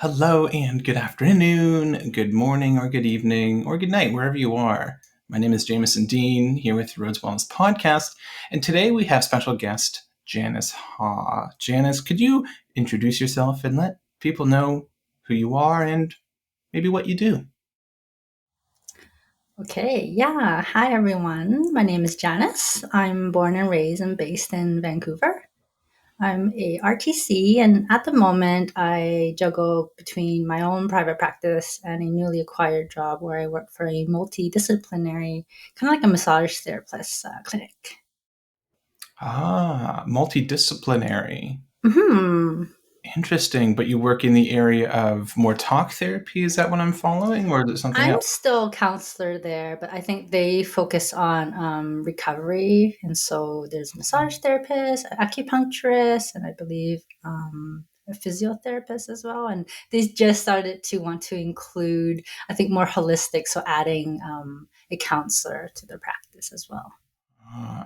Hello and good afternoon, good morning, or good evening, or good night, wherever you are. My name is Jameson Dean, here with Rhodes Wellness Podcast, and today we have special guest Janice Ha. Janice, could you introduce yourself and let people know who you are and maybe what you do? Okay, yeah. Hi, everyone. My name is Janice. I'm born and raised and based in Vancouver. I'm a RTC, and at the moment, I juggle between my own private practice and a newly acquired job where I work for a multidisciplinary, kind of like a massage therapist clinic. Multidisciplinary. Hmm. Interesting, but you work in the area of more talk therapy, is that what I'm following, or is it something I'm else? still a counselor there, but I think they focus on recovery. And so there's massage therapists, acupuncturists, and I believe a physiotherapist as well. And they just started to want to include, I think, more holistic. So adding a counselor to their practice as well.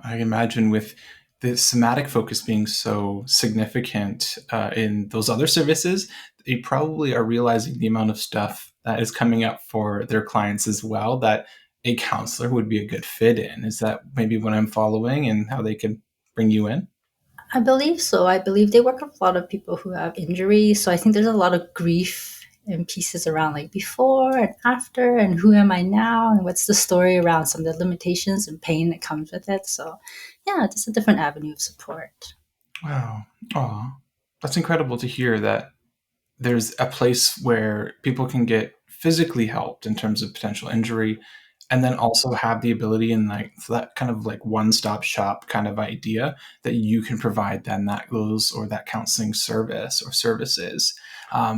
I imagine with the somatic focus being so significant in those other services, they probably are realizing the amount of stuff that is coming up for their clients as well that a counselor would be a good fit in. Is that maybe what I'm following and how they can bring you in? I believe so. I believe they work with a lot of people who have injuries. So I think there's a lot of grief and pieces around like before and after and who am I now and what's the story around some of the limitations and pain that comes with it. So yeah, just a different avenue of support. Wow. Aw. That's incredible to hear that there's a place where people can get physically helped in terms of potential injury and then also have the ability and like so that kind of like one-stop shop kind of idea that you can provide then that goes or that counseling service or services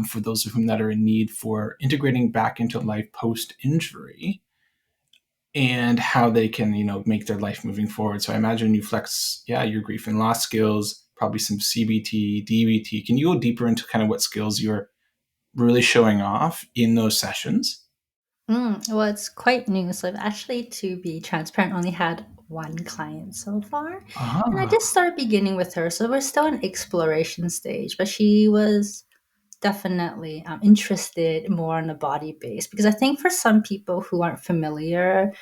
for those of whom that are in need for integrating back into life post injury and how they can make their life moving forward. So I imagine you flex your grief and loss skills, probably some CBT, DBT. Can you go deeper into kind of what skills you're really showing off in those sessions? Well, it's quite new. So I've actually, to be transparent, only had one client so far. And I Ah, just started beginning with her. So we're still in exploration stage, but she was definitely interested more on the body base because I think for some people who aren't familiar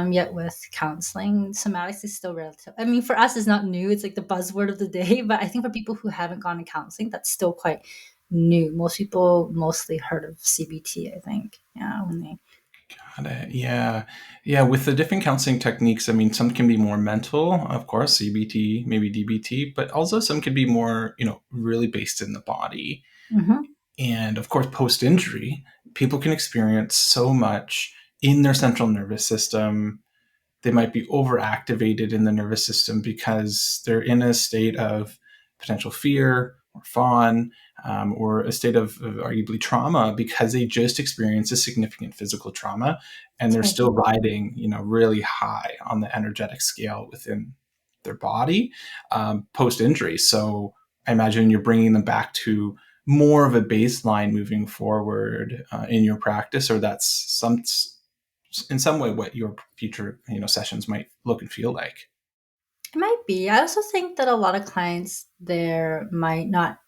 yet with counseling, somatics is still relative. I mean, for us, it's not new. It's like the buzzword of the day. But I think for people who haven't gone to counseling, that's still quite new. Most people mostly heard of CBT, I think. Yeah, when they got it. Yeah. Yeah. With the different counseling techniques, I mean, some can be more mental, of course, CBT, maybe DBT, but also some can be more, really based in the body. Mhm. And of course, post injury, people can experience so much in their central nervous system. They might be overactivated in the nervous system because they're in a state of potential fear or fawn or a state of arguably trauma because they just experienced a significant physical trauma and they're Right. still riding, really high on the energetic scale within their body post injury. So I imagine you're bringing them back to more of a baseline moving forward in your practice, or that's some in some way what your future sessions might look and feel like. It might be. I also think that a lot of clients there might not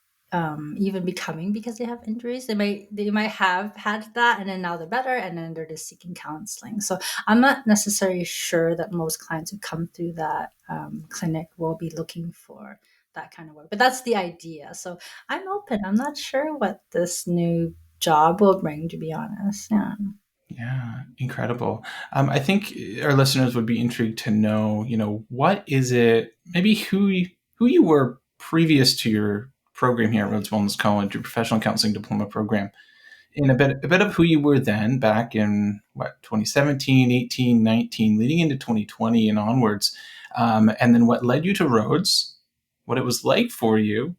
even be coming because they have injuries. They might have had that and then now they're better and then they're just seeking counseling. So I'm not necessarily sure that most clients who come through that clinic will be looking for that kind of work. But that's the idea. So I'm open. I'm not sure what this new job will bring, to be honest. Yeah. Yeah, incredible. I think our listeners would be intrigued to know, what is it, maybe who you were previous to your program here at Rhodes Wellness College, your professional counseling diploma program, and a bit of who you were then back in what 2017, 18, 19, leading into 2020 and onwards, and then what led you to Rhodes, what it was like for you,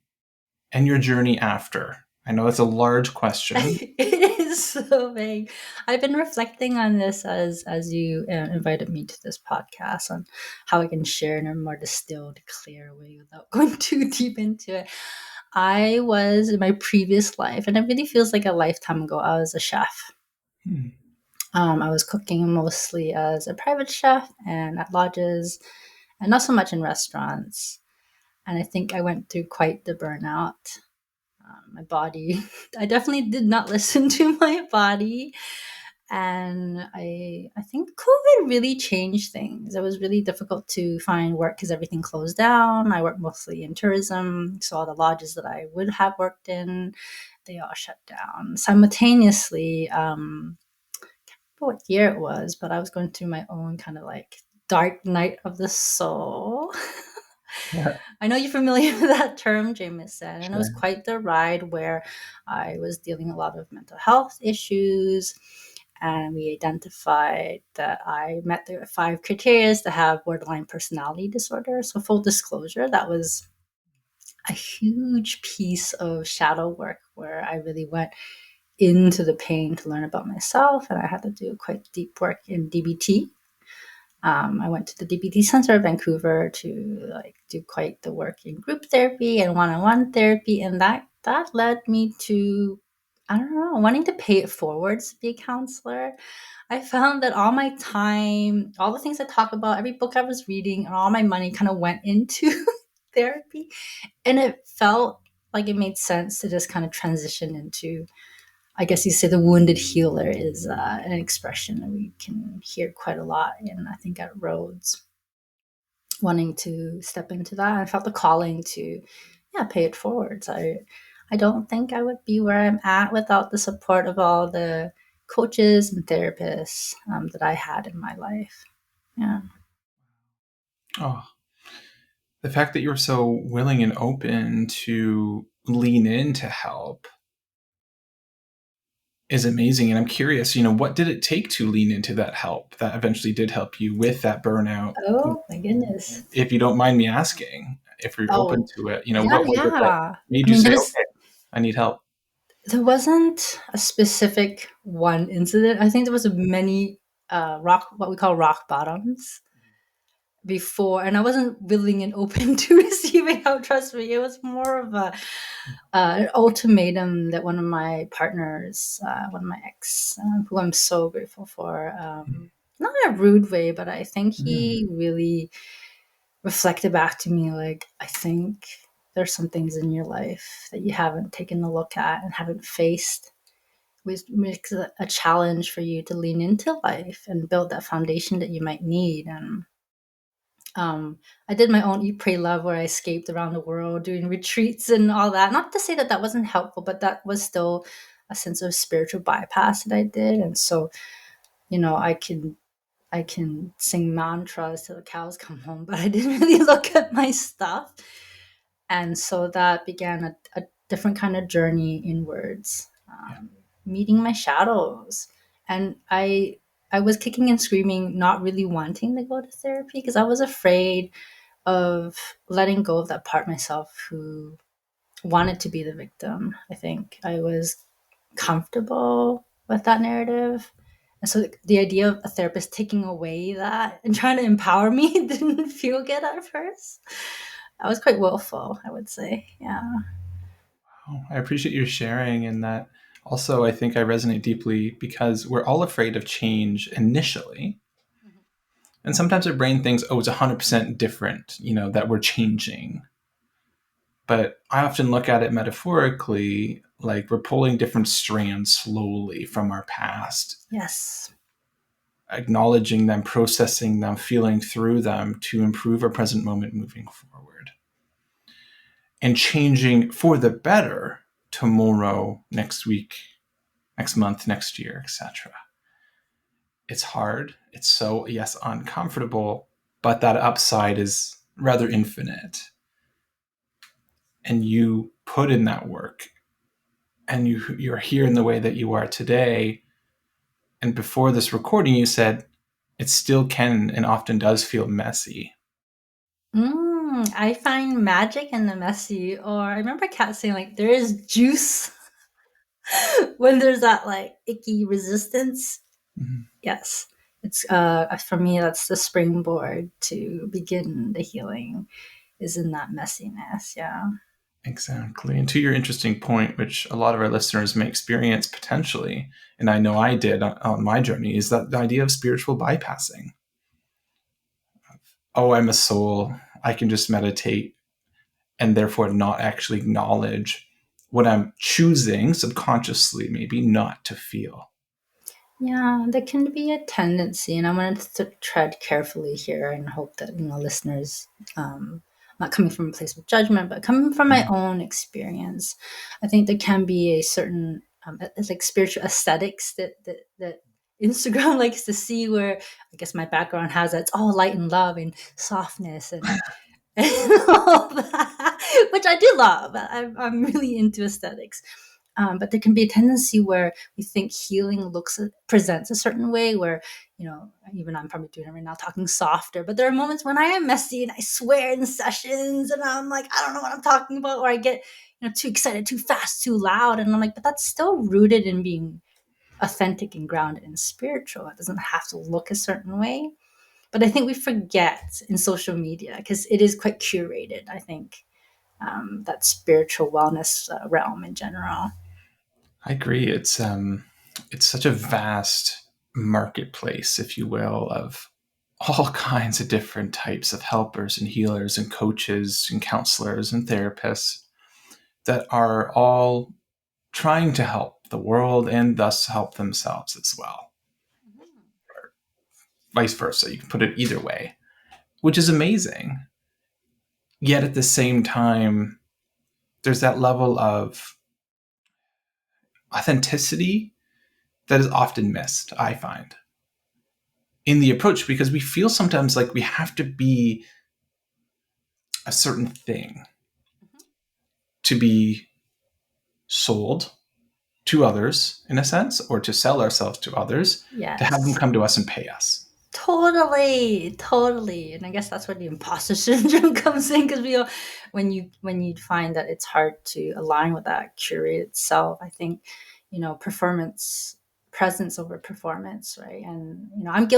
and your journey after. I know that's a large question. It is so vague. I've been reflecting on this as you invited me to this podcast on how I can share in a more distilled, clear way without going too deep into it. I was in my previous life, and it really feels like a lifetime ago. I was a chef. Hmm. I was cooking mostly as a private chef and at lodges, and not so much in restaurants. And I think I went through quite the burnout My body, I definitely did not listen to my body. And I think COVID really changed things. It was really difficult to find work because everything closed down. I worked mostly in tourism, so all the lodges that I would have worked in, they all shut down simultaneously. What year it was, but I was going through my own kind of like dark night of the soul. Yeah, I know you're familiar with that term, Jameson, and it was sure. quite the ride where I was dealing a lot of mental health issues. And we identified that I met the 5 criteria to have borderline personality disorder. So, full disclosure, that was a huge piece of shadow work where I really went into the pain to learn about myself, and I had to do quite deep work in DBT. I went to the DBT Center of Vancouver to like do quite the work in group therapy and one-on-one therapy, and that led me to, I don't know, wanting to pay it forward to be a counselor. I found that all my time, all the things I talk about, every book I was reading, and all my money kind of went into therapy, and it felt like it made sense to just kind of transition into, I guess you say, the wounded healer is an expression that we can hear quite a lot in, I think, at Rhodes, wanting to step into that. I felt the calling to, yeah, pay it forward. So I don't think I would be where I'm at without the support of all the coaches and therapists that I had in my life. Yeah. Oh, the fact that you're so willing and open to lean in to help is amazing. And I'm curious, what did it take to lean into that help that eventually did help you with that burnout? Oh my goodness. If you don't mind me asking, if you're open Oh, to it, yeah, what was it that yeah. I made you mean, say, okay, I need help? there wasn't a specific one incident. I think there was many what we call rock bottoms before, and I wasn't willing and open to receiving help. Trust me, it was more of a an ultimatum that one of my partners, one of my ex, who I'm so grateful for, not in a rude way, but I think Mm, he really reflected back to me like, I think there's some things in your life that you haven't taken a look at and haven't faced, which makes it a challenge for you to lean into life and build that foundation that you might need. And I did my own Eat, Pray, Love, where I escaped around the world doing retreats and all that. Not to say that that wasn't helpful, but that was still a sense of spiritual bypass that I did. And so, I can sing mantras till the cows come home, but I didn't really look at my stuff. And so that began a different kind of journey inwards, yeah, meeting my shadows. And I was kicking and screaming, not really wanting to go to therapy because I was afraid of letting go of that part of myself who wanted to be the victim. I think I was comfortable with that narrative. And so the idea of a therapist taking away that and trying to empower me didn't feel good at first. I was quite willful, I would say. Yeah. oh, I appreciate you sharing. And that also, I think I resonate deeply because we're all afraid of change initially. And sometimes our brain thinks, oh, it's 100% different, that we're changing. But I often look at it metaphorically, like we're pulling different strands slowly from our past, Yes. acknowledging them, processing them, feeling through them to improve our present moment moving forward. And changing for the better tomorrow, next week, next month, next year, etc. It's hard. It's so, yes, uncomfortable, but that upside is rather infinite. And you put in that work and you're here in the way that you are today. And before this recording, you said it still can and often does feel messy. I find magic in the messy. Or I remember Kat saying, like, there is juice when there's that, like, icky resistance. Mhm. Yes. It's for me, that's the springboard to begin the healing, is in that messiness. Yeah. Exactly. And to your interesting point, which a lot of our listeners may experience potentially, and I know I did on my journey, is that the idea of spiritual bypassing. Oh, I'm a soul. I can just meditate and therefore not actually acknowledge what I'm choosing subconsciously, maybe not to feel. Yeah, there can be a tendency, and I wanted to tread carefully here and hope that listeners, not coming from a place of judgment, but coming from my Mhm. own experience, I think there can be a certain it's like spiritual aesthetics that Instagram likes to see, where I guess my background has that it's all light and love and softness and all that, which I do love. I'm really into aesthetics. But there can be a tendency where we think healing presents a certain way where, even I'm probably doing it right now, talking softer. But there are moments when I am messy and I swear in sessions and I'm like, I don't know what I'm talking about, or I get, too excited, too fast, too loud. And I'm like, but that's still rooted in being authentic and grounded and spiritual. It doesn't have to look a certain way. But I think we forget in social media because it is quite curated, I think, that spiritual wellness realm in general. I agree. It's such a vast marketplace, if you will, of all kinds of different types of helpers and healers and coaches and counselors and therapists that are all trying to help the world and thus help themselves as well. Vice versa. You can put it either way, which is amazing. Yet at the same time, there's that level of authenticity that is often missed, I find, in the approach, because we feel sometimes like we have to be a certain thing to be sold to others, in a sense, or to sell ourselves to others, to have them Yes. come to us and pay us. Totally, totally, and I guess that's where the imposter syndrome comes in because when you find that it's hard to align with that curated self, I think performance, presence over performance, right? And I'm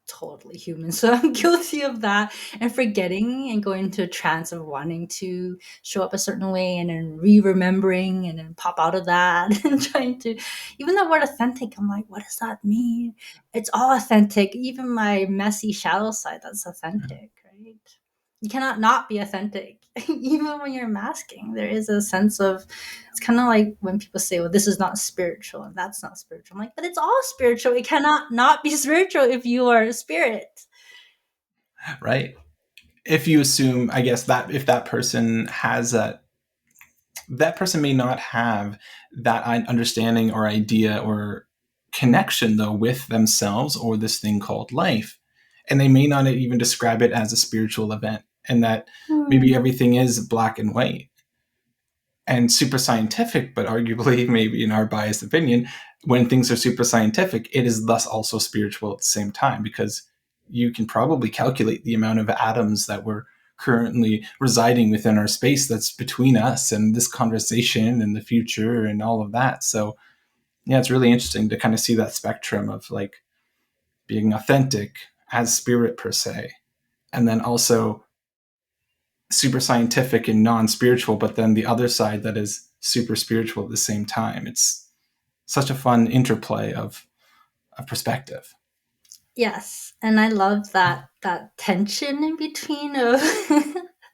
totally human. So I'm guilty of that and forgetting and going into a trance of wanting to show up a certain way and then remembering and then pop out of that and trying to, even the word authentic, I'm like, what does that mean? It's all authentic. Even my messy, shallow side, that's authentic, right? You cannot not be authentic. Even when you're masking, there is a sense of, it's kind of like when people say, well, this is not spiritual and that's not spiritual. I'm like, but it's all spiritual. It cannot not be spiritual if you are a spirit. Right? If you assume, I guess, that if that person has that person may not have that understanding or idea or connection, though, with themselves or this thing called life. And they may not even describe it as a spiritual event, and that maybe Hmm. everything is black and white and super scientific, but arguably, maybe in our biased opinion, when things are super scientific, it is thus also spiritual at the same time, because you can probably calculate the amount of atoms that were currently residing within our space that's between us and this conversation and the future and all of that. So, yeah, it's really interesting to kind of see that spectrum of like being authentic as spirit per se, and then also super scientific and non-spiritual, but then the other side that is super spiritual at the same time. It's such a fun interplay of perspective. Yes, and I love that tension in between of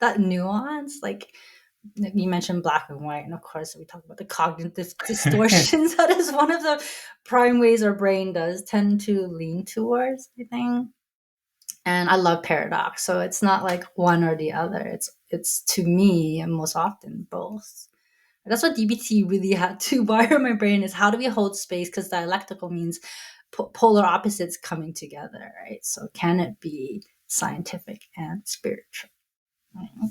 that nuance. Like you mentioned black and white, and of course we talk about the cognitive distortions. That is one of the prime ways our brain does tend to lean towards, I think. And I love paradox, so it's not like one or the other. It's to me most often both. That's what DBT really had to wire my brain, is how do we hold space, because dialectical means polar opposites coming together, right? So can it be scientific and spiritual? Right?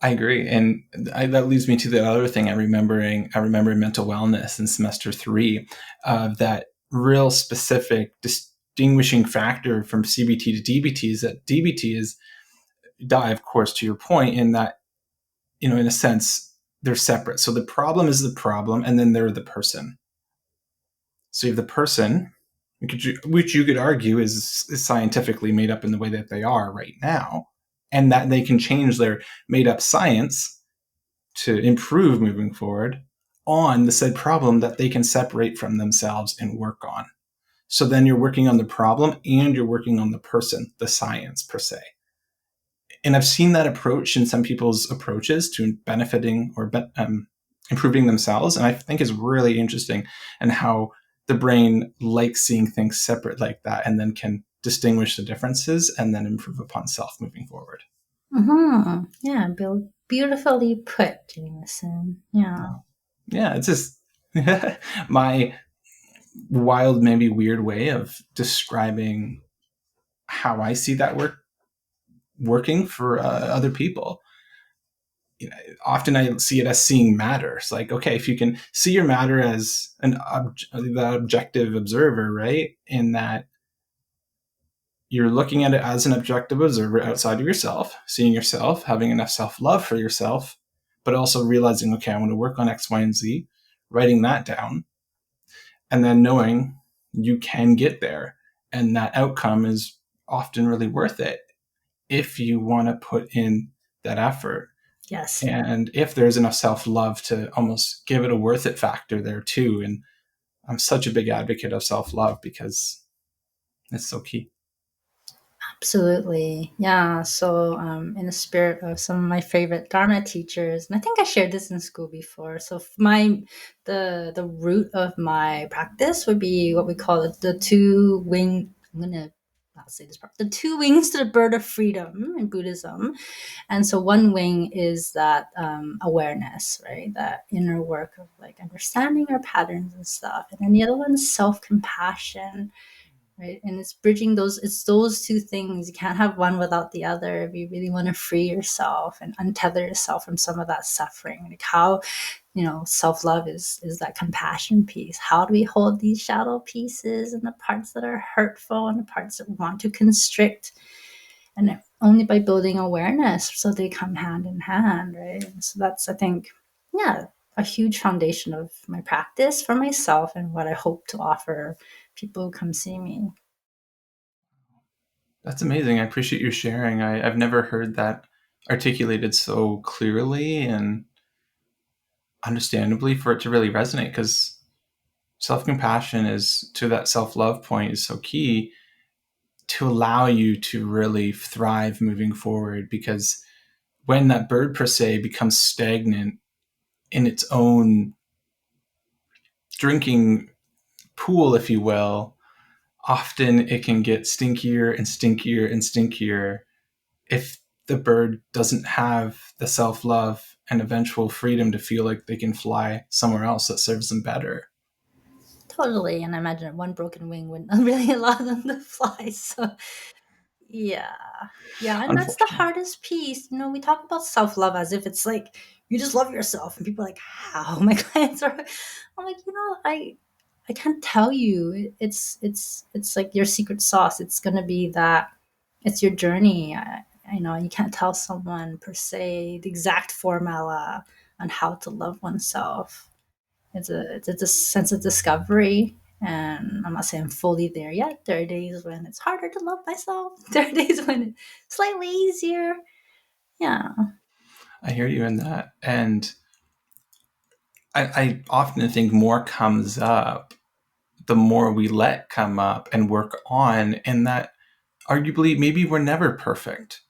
I agree, and that leads me to the other thing. I remember in mental wellness in semester 3, that real specific distinguishing factor from CBT to DBT is that DBT is, of course, to your point, in that, in a sense, they're separate. So the problem is the problem, and then they're the person. So you have the person, which you could argue is scientifically made up in the way that they are right now, and that they can change their made up science to improve moving forward on the said problem that they can separate from themselves and work on. So then you're working on the problem and you're working on the person, the science per se. And I've seen that approach in some people's approaches to benefiting or improving themselves. And I think is really interesting, and how the brain likes seeing things separate like that, and then can distinguish the differences and then improve upon self moving forward. Yeah, beautifully put, Jameson. Yeah. Yeah, it's just my wild, maybe weird way of describing how I see that working for other people. You know, often I see it as seeing matter. It's like, okay, if you can see your matter as the objective observer, right? In that you're looking at it as an objective observer outside of yourself, seeing yourself, having enough self-love for yourself, but also realizing, okay, I want to work on X, Y, and Z, writing that down, and then knowing you can get there. And that outcome is often really worth it if you want to put in that effort. Yes. And if there's enough self-love to almost give it a worth it factor there too. And I'm such a big advocate of self-love because it's so key. Absolutely. Yeah. So, in the spirit of some of my favorite Dharma teachers, and I think I shared this in school before. So, the root of my practice would be what we call the two wing. I'm gonna not say this part. The two wings to the bird of freedom in Buddhism. And so, one wing is that awareness, right? That inner work of like understanding our patterns and stuff, and then the other one is self compassion, right? And it's bridging it's those two things. You can't have one without the other if you really want to free yourself and untether yourself from some of that suffering. Like how, self-love is that compassion piece. How do we hold these shadow pieces and the parts that are hurtful and the parts that want to constrict? And only by building awareness, so they come hand in hand, right? And so that's, I think, yeah, a huge foundation of my practice for myself and what I hope to offer people who come see me. That's amazing. I appreciate you sharing. I've never heard that articulated so clearly and understandably for it to really resonate, because self-compassion is, to that self-love point, is so key to allow you to really thrive moving forward. Because when that bird per se becomes stagnant in its own drinking pool, if you will, often it can get stinkier and stinkier and stinkier if the bird doesn't have the self-love and eventual freedom to feel like they can fly somewhere else that serves them better. Totally. And I imagine one broken wing wouldn't really allow them to fly. So, yeah. Yeah. And that's the Unfortunately. hardest piece. We talk about self love as if it's like you just love yourself. And people are like, how? My clients are, I'm like, I can't tell you. It's like your secret sauce. It's going to be that it's your journey. You can't tell someone per se the exact formula on how to love oneself. It's a sense of discovery, and I'm not saying I'm fully there yet. There are days when it's harder to love myself. There are days when it's slightly easier. Yeah, I hear you in that. And I often think more comes up the more we let come up and work on, and that arguably maybe we're never perfect.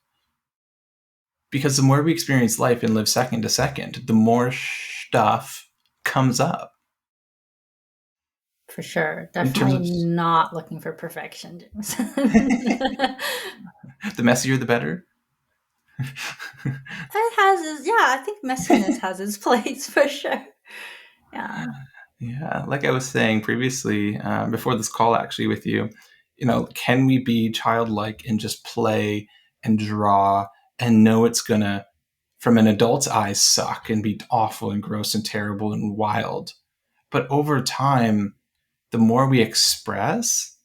Because the more we experience life and live second to second, the more stuff comes up for sure. in terms Definitely of not looking for perfection, James. the messier, the better. It has its, yeah, I think messiness has its place for sure. Yeah. Yeah, like I was saying previously, before this call actually with you, can we be childlike and just play and draw and know it's gonna, from an adult's eyes, suck and be awful and gross and terrible and wild? But over time, the more we express,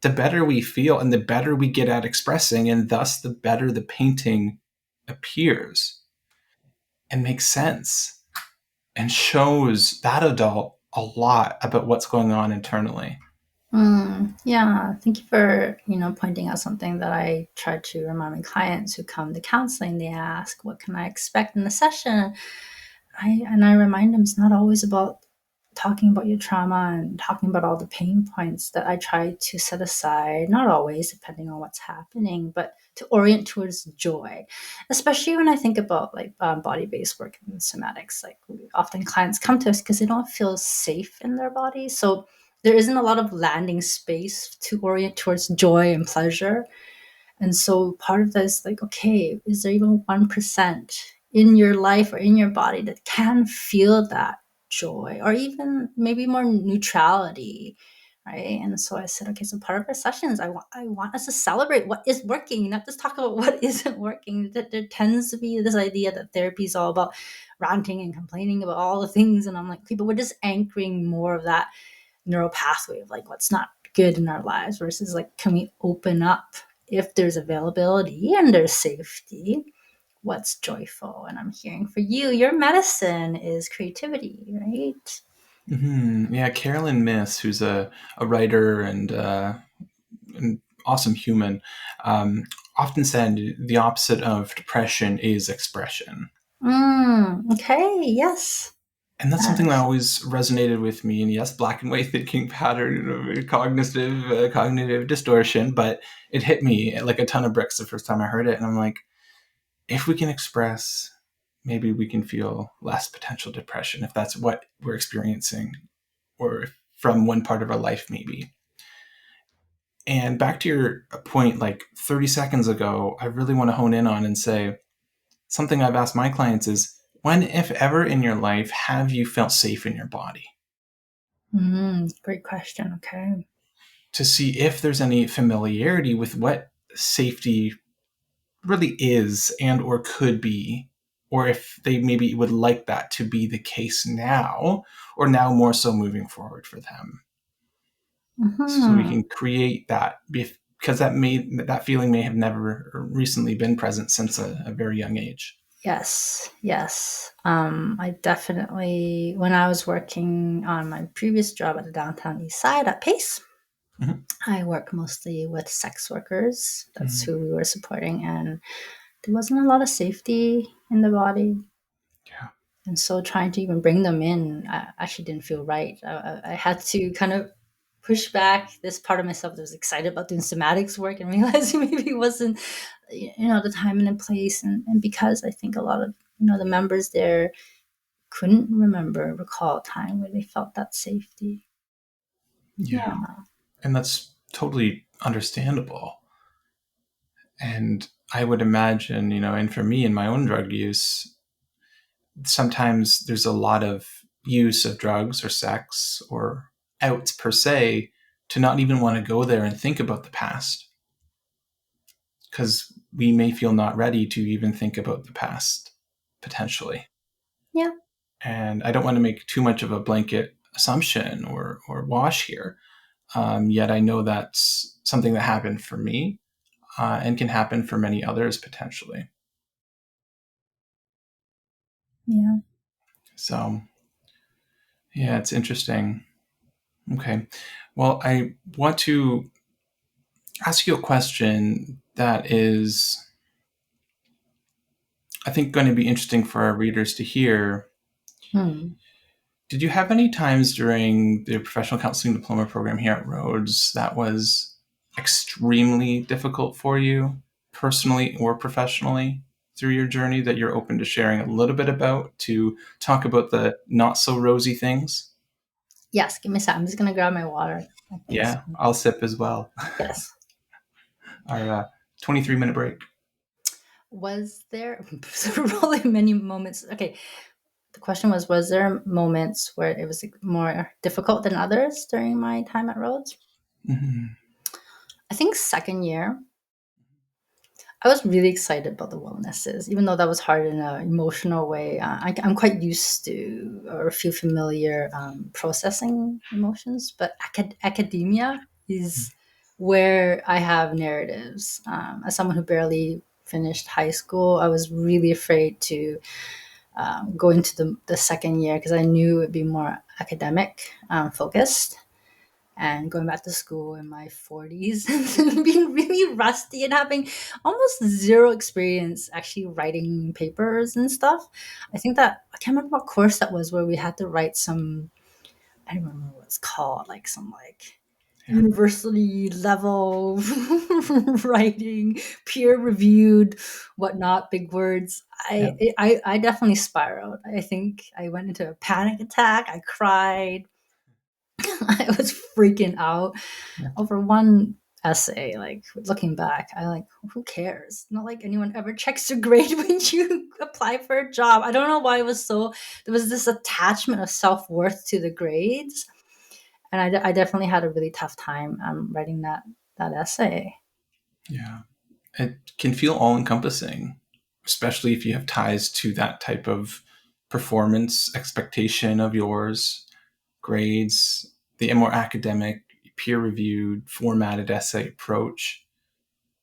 the better we feel and the better we get at expressing, and thus the better the painting appears and makes sense and shows that adult a lot about what's going on internally. Yeah, thank you for pointing out something that I try to remind my clients who come to counseling. They ask, "What can I expect in the session?" I remind them it's not always about talking about your trauma and talking about all the pain points that I try to set aside, not always, depending on what's happening, but to orient towards joy, especially when I think about like body-based work and somatics. Like often clients come to us because they don't feel safe in their body. So there isn't a lot of landing space to orient towards joy and pleasure. And so part of that is like, okay, is there even 1% in your life or in your body that can feel that joy or even maybe more neutrality? Right. And so I said, okay, so part of our sessions, I want us to celebrate what is working, not just talk about what isn't working. That there tends to be this idea that therapy is all about ranting and complaining about all the things. And I'm like, okay, but we're just anchoring more of that neural pathway of like what's not good in our lives versus like, can we open up if there's availability and there's safety, what's joyful? And I'm hearing for you, your medicine is creativity, right? Yeah, Carolyn Miss, who's a writer and an awesome human, often said the opposite of depression is expression. Okay, yes. And that's something that Yes. always resonated with me. And yes, black and white thinking pattern, cognitive distortion, but it hit me like a ton of bricks the first time I heard it. And I'm like, if we can express, maybe we can feel less potential depression if that's what we're experiencing, or from one part of our life, maybe. And back to your point, like 30 seconds ago, I really want to hone in on and say something I've asked my clients is, when, if ever, in your life have you felt safe in your body? Great question. Okay. To see if there's any familiarity with what safety really is and or could be, or if they maybe would like that to be the case now, or now more so moving forward for them. So we Hmm. can create that, because that feeling may have never recently been present since a very young age. Yes, yes. I definitely, when I was working on my previous job at the downtown east side at Pace, Mhm. I work mostly with sex workers. That's Mhm. who we were supporting. And there wasn't a lot of safety in the body. Yeah. And so trying to even bring them in actually didn't feel right. I had to kind of push back this part of myself that was excited about doing somatics work and realizing maybe it wasn't, the time and the place. And because I think a lot of, the members there couldn't recall a time where they felt that safety. Yeah. Yeah. And that's totally understandable. And I would imagine, and for me in my own drug use, sometimes there's a lot of use of drugs or sex or outs per se to not even want to go there and think about the past, because we may feel not ready to even think about the past potentially. Yeah. And I don't want to make too much of a blanket assumption or wash here. Yet I know that's something that happened for me, and can happen for many others potentially. Yeah. So, yeah, it's interesting. Okay. Well, I want to ask you a question that is, I think, going to be interesting for our readers to hear. Hmm. Did you have any times during the professional counseling diploma program here at Rhodes that was extremely difficult for you, personally or professionally, through your journey, that you're open to sharing a little bit about, to talk about the not so rosy things? Yes. Give me a sec. I'm just going to grab my water. I think so. Yeah, I'll sip as well. Yes. Our 23-minute break. Was there really many moments? Okay. The question was there moments where it was more difficult than others during my time at Rhodes? Mm-hmm. I think second year, I was really excited about the wellnesses, even though that was hard in an emotional way. I'm quite used to or feel familiar processing emotions, but academia is where I have narratives. As someone who barely finished high school, I was really afraid to go into the second year because I knew it would be more academic focused and going back to school in my 40s and being really rusty and having almost zero experience actually writing papers and stuff. I think that I can't remember what course that was where we had to write some I don't remember what it's called, like some like Yeah. university level writing, peer reviewed, whatnot, big words. Yeah. I definitely spiraled. I think I went into a panic attack. I cried. I was freaking out Yeah. over one essay. Like looking back, I like, who cares? Not like anyone ever checks your grade when you apply for a job. I don't know why it was so. There was this attachment of self worth to the grades, and I definitely had a really tough time writing that essay. Yeah. It can feel all encompassing, especially if you have ties to that type of performance expectation of yours, grades, the more academic, peer reviewed, formatted essay approach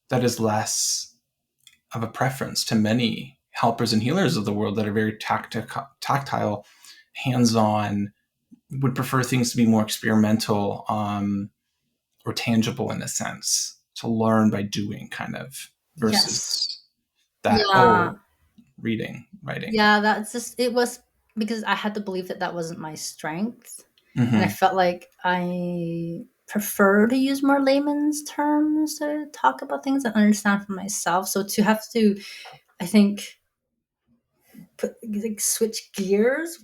that is less of a preference to many helpers and healers of the world that are very tactile, hands on, would prefer things to be more experimental, or tangible in a sense, to learn by doing kind of, Yes. versus that, Yeah. oh, reading, writing. Yeah, that's just it was because I had to believe that that wasn't my strength, and I Mm-hmm. felt like I prefer to use more layman's terms to talk about things and understand for myself. So to have to, I think, like switch gears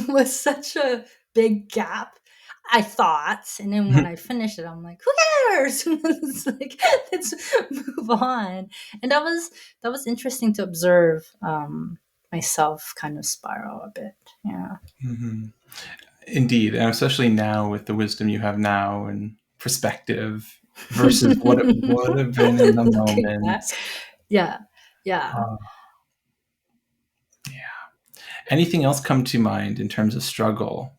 was such a big gap. I thought, and then when I finished it, I'm like, who cares? It's like, let's move on. And that was interesting to observe myself kind of spiral a bit. Yeah. Mm-hmm. Indeed, and especially now with the wisdom you have now and perspective versus what it would have been in the Looking moment. back, yeah, yeah. Uh, yeah. Anything else come to mind in terms of struggle?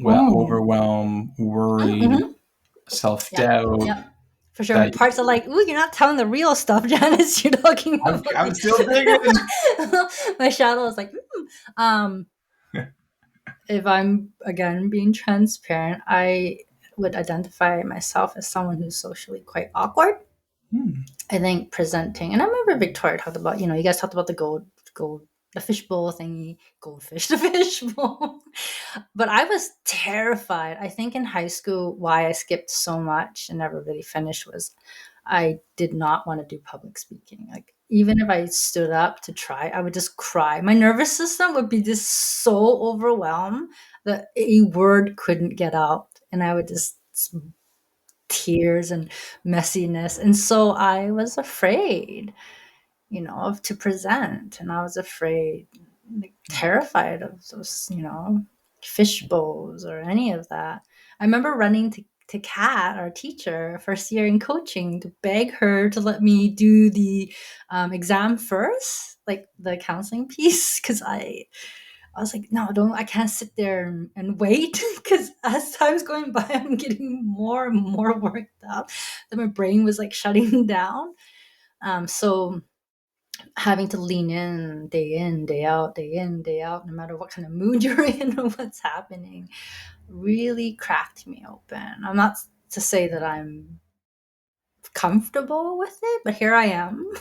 Well, Oh, overwhelm, worry, mm-hmm. self Yeah, doubt. yeah, for sure. That Parts are like, ooh, you're not telling the real stuff, Janice. You're talking about I'm like still digging. my shadow is like, um, if I'm again being transparent, I would identify myself as someone who's socially quite awkward. Hmm. I think presenting, and I remember Victoria talked about, you guys talked about the gold, the fishbowl thingy, goldfish, the fishbowl. But I was terrified. I think in high school, why I skipped so much and never really finished was I did not want to do public speaking. Like, even if I stood up to try, I would just cry. My nervous system would be just so overwhelmed that a word couldn't get out. And I would just tears and messiness. And so I was afraid, of to present. And I was afraid, like, terrified of those, fish bowls or any of that. I remember running to Kat, our teacher, first year in coaching, to beg her to let me do the exam first, like the counseling piece, because I was like, no, don't, I can't sit there and wait because as time's going by, I'm getting more and more worked up that my brain was like shutting down. So having to lean in, day out, day in, day out, no matter what kind of mood you're in or what's happening, really cracked me open. I'm not to say that I'm comfortable with it, but here I am.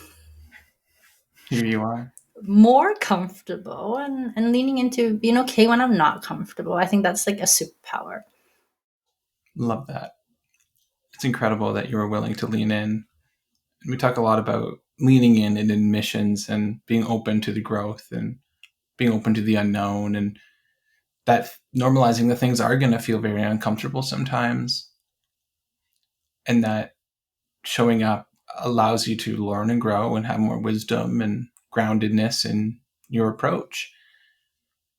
Here you are. More comfortable and leaning into being okay when I'm not comfortable. I think that's like a superpower. Love that. It's incredible that you were willing to lean in. And we talk a lot about leaning in admissions and being open to the growth and being open to the unknown, and that normalizing the things are going to feel very uncomfortable sometimes, and that showing up allows you to learn and grow and have more wisdom and groundedness in your approach.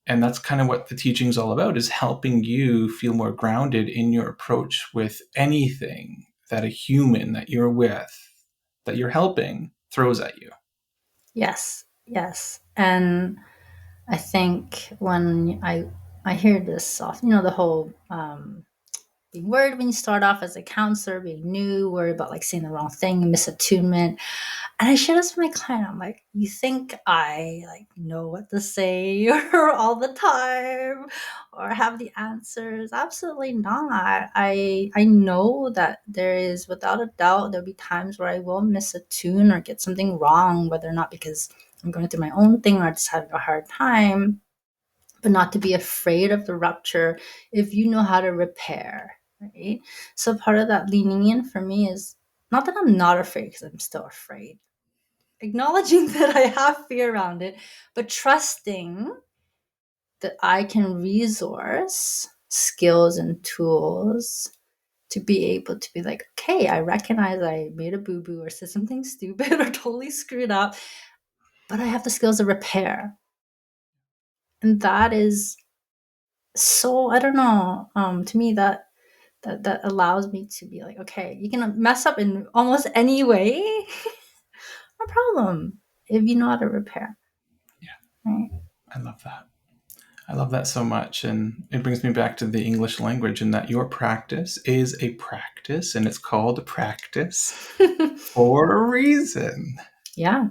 And that's kind of what the teaching is all about, is helping you feel more grounded in your approach with anything that a human that you're with, that you're helping, throws at you. Yes, yes. And I think when I hear this often, the whole being worried when you start off as a counselor, being new, worried about like saying the wrong thing, misattunement. And I share this with my client. I'm like, you think I like know what to say or all the time or have the answers? Absolutely not. I know that there is, without a doubt, there'll be times where I will miss a tune or get something wrong, whether or not because I'm going through my own thing or I just having a hard time. but not to be afraid of the rupture if you know how to repair, right? So part of that leaning in for me is not that I'm not afraid, because I'm still afraid, acknowledging that I have fear around it, but trusting that I can resource skills and tools to be able to be like, okay, I recognize I made a boo boo or said something stupid or totally screwed up, but I have the skills to repair. And that is so, I don't know, to me, that allows me to be like, okay, you can mess up in almost any way, no problem, if you know how to repair. Yeah, Right? I love that. I love that so much. And it brings me back to the English language, and that your practice is a practice and it's called a practice for a reason. Yeah.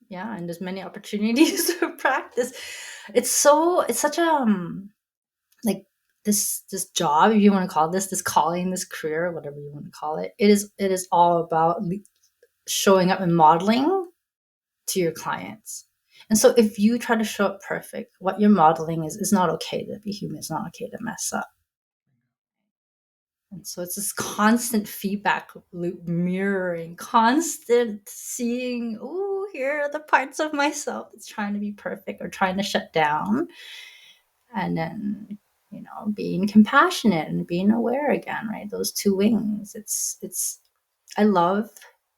Yeah. And there's many opportunities to practice. It's such a, like, this job, if you want to call this calling, this career, whatever you want to call it, it is all about showing up and modeling to your clients. And so if you try to show up perfect, what you're modeling is not okay to be human. It's not okay to mess up. And so it's this constant feedback loop, mirroring, constant seeing, oh, here are the parts of myself that's trying to be perfect or trying to shut down. And then, being compassionate and being aware again, right? Those two wings. I love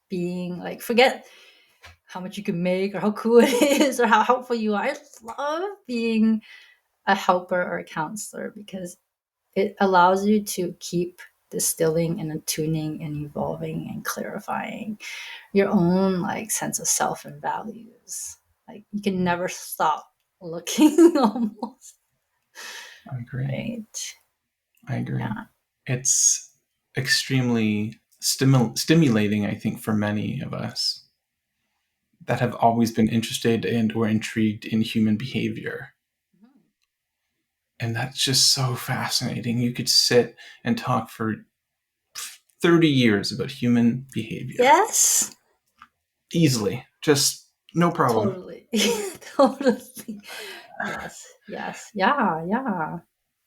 being like, forget how much you can make or how cool it is or how helpful you are. I love being a helper or a counselor because it allows you to keep distilling and attuning and evolving and clarifying your own like sense of self and values. Like you can never stop looking almost. I agree. Right. I agree. Yeah. It's extremely stimulating, I think, for many of us that have always been interested and or intrigued in human behavior. And that's just so fascinating. You could sit and talk for 30 years about human behavior Yes. easily, just no problem. Totally. Totally. Yes. Yes. Yeah. Yeah.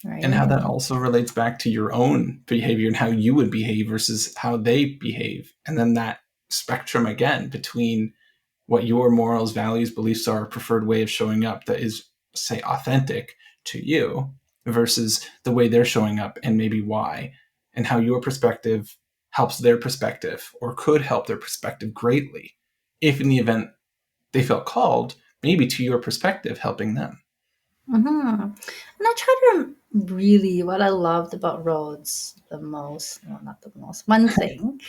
And Right. how that And also relates back to your own behavior and how you would behave versus how they behave. And then that spectrum again between what your morals, values, beliefs are, preferred way of showing up that is, say, authentic to you versus the way they're showing up and maybe why, and how your perspective helps their perspective or could help their perspective greatly if in the event they felt called, maybe to your perspective, helping them. and I try to really, what I loved about Rhodes the most, well, not the most, one thing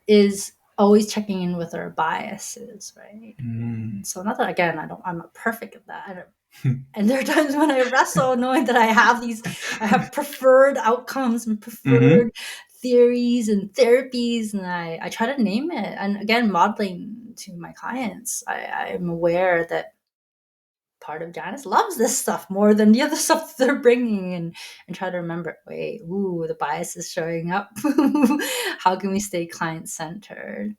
is always checking in with our biases, right? Mm. So not that, again, I'm not perfect at that. And there are times when I wrestle knowing that I have preferred outcomes and Mm-hmm. preferred theories and therapies, and I try to name it. And again, modeling to my clients, I'm aware that part of Janice loves this stuff more than the other stuff that they're bringing, and try to remember, wait, ooh, the bias is showing up. How can we stay client centered?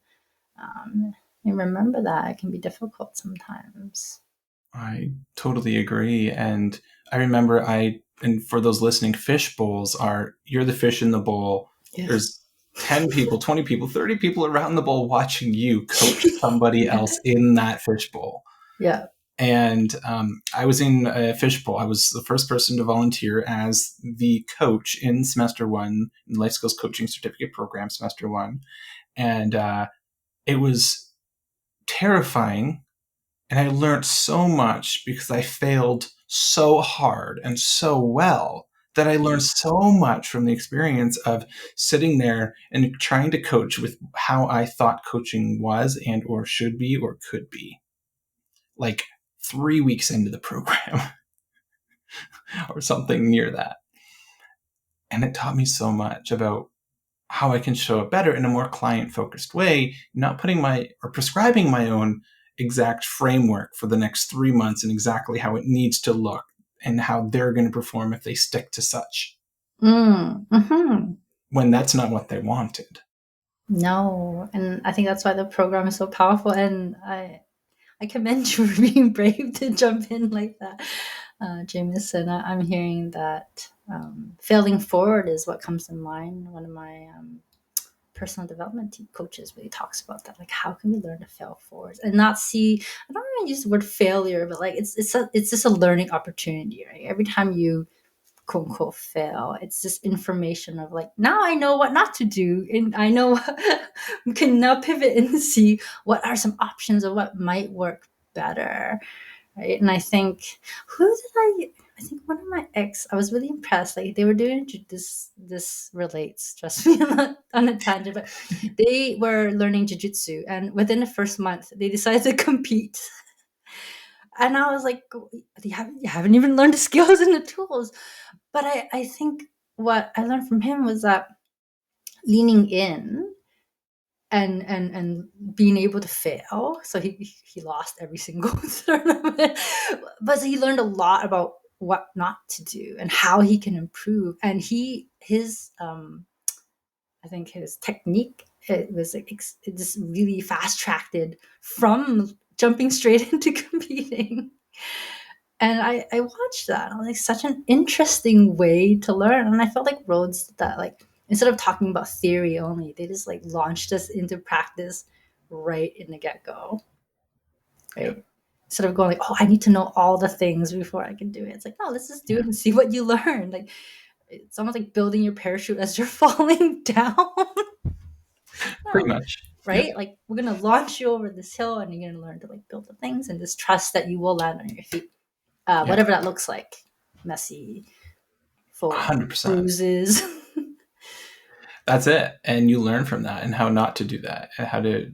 And remember that it can be difficult sometimes. I totally agree. And I remember and for those listening, fish bowls are, you're the fish in the bowl. Yes. There's 10 people, 20 people, 30 people around the bowl watching you coach somebody Yeah. else in that fish bowl. Yeah. And I was in a fish bowl. I was the first person to volunteer as the coach in semester one, in the Life Skills Coaching Certificate Program, semester one. And it was terrifying. And I learned so much because I failed so hard and so well that I learned so much from the experience of sitting there and trying to coach with how I thought coaching was and or should be or could be. Like 3 weeks into the program or something near that. And it taught me so much about how I can show up better in a more client focused way, not putting or prescribing my own exact framework for the next 3 months and exactly how it needs to look and how they're going to perform if they stick to such Mm-hmm. when that's not what they wanted. No, and I think that's why the program is so powerful. And I commend you for being brave to jump in like that. Jameson. I'm hearing that failing forward is what comes to mind. One of my personal development coaches really talks about that. Like, how can we learn to fail forward and not see? I don't want to use the word failure, but like it's just a learning opportunity, right? Every time you quote unquote fail, it's just information of like, now I know what not to do, and I know we can now pivot and see what are some options of what might work better, right? And I think who did I think one of my ex, I was really impressed. Like they were doing this relates just me on a tangent, but they were learning jujitsu, and within the first month, they decided to compete. And I was like, you haven't even learned the skills and the tools. But I think what I learned from him was that leaning in and being able to fail. So he lost every single tournament, but he learned a lot about what not to do and how he can improve. And his I think his technique, it was like it just really fast tracked from jumping straight into competing. And I watched that. I was like, such an interesting way to learn. And I felt like Rhodes did that. Like, instead of talking about theory only, they just like launched us into practice right in the get go. Yeah. Right. Instead of going like, oh, I need to know all the things before I can do it. It's like, no, let's just do it and see what you learn. Like, it's almost like building your parachute as you're falling down. Pretty No, much. Yep. right? Like, we're gonna launch you over this hill, and you're gonna learn to like build the things and just trust that you will land on your feet, Yeah. whatever that looks like. Messy, full of 100%. bruises. That's it. And you learn from that and how not to do that and how to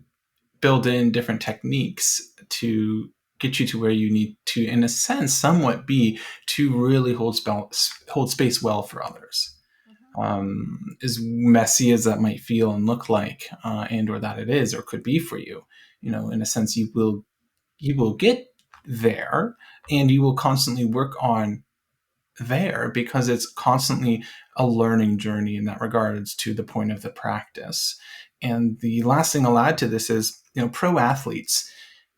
build in different techniques to get you to where you need to, in a sense, somewhat be to really hold space well for others. As messy as that might feel and look like, and or that it is or could be for you, in a sense, you will get there, and you will constantly work on there because it's constantly a learning journey in that regards to the point of the practice. And the last thing I'll add to this is, pro athletes,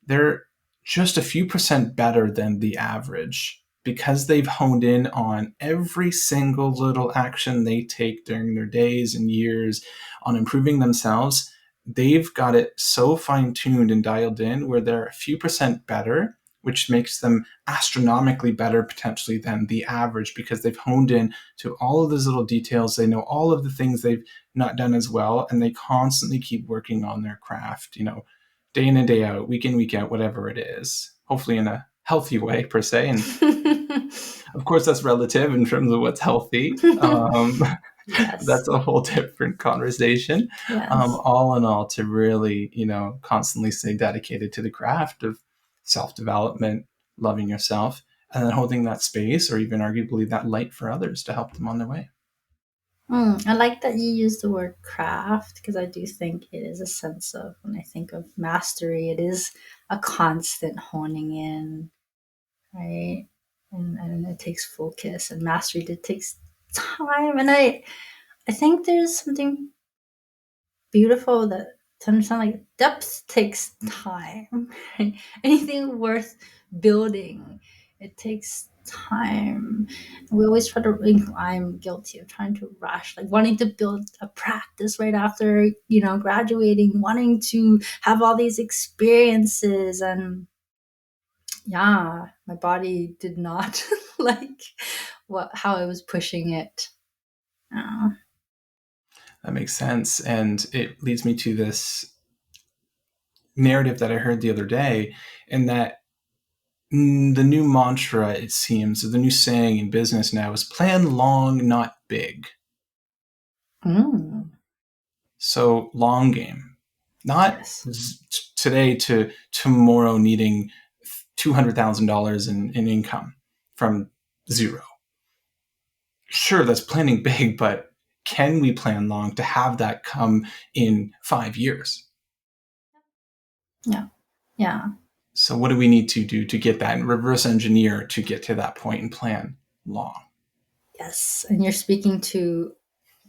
they're just a few percent better than the average because they've honed in on every single little action they take during their days and years on improving themselves. They've got it so fine-tuned and dialed in where they're a few percent better, which makes them astronomically better potentially than the average because they've honed in to all of those little details. They know all of the things they've not done as well, and they constantly keep working on their craft, day in and day out, week in, week out, whatever it is, hopefully in a healthy way per se. And of course, that's relative in terms of what's healthy. Yes. That's a whole different conversation. Yes. All in all, to really, constantly stay dedicated to the craft of self-development, loving yourself, and then holding that space or even arguably that light for others to help them on their way. I like that you use the word craft because I do think it is a sense of, when I think of mastery, it is a constant honing in, right? And it takes focus, and mastery it takes time. And I think there's something beautiful that to understand, like, depth takes time. Right? Anything worth building, it takes time. We always try to, I'm guilty of trying to rush, like wanting to build a practice right after, graduating, wanting to have all these experiences. And yeah, my body did not like how I was pushing it. Uh, That makes sense. And it leads me to this narrative that I heard the other day, and that the new mantra, it seems, or the new saying in business now is plan long, not big. mm, So long game, not yes. today to tomorrow needing $200,000 in income from zero. Sure, that's planning big, but can we plan long to have that come in 5 years? Yeah. Yeah. So what do we need to do to get that and reverse engineer to get to that point and plan long? Yes. And you're speaking to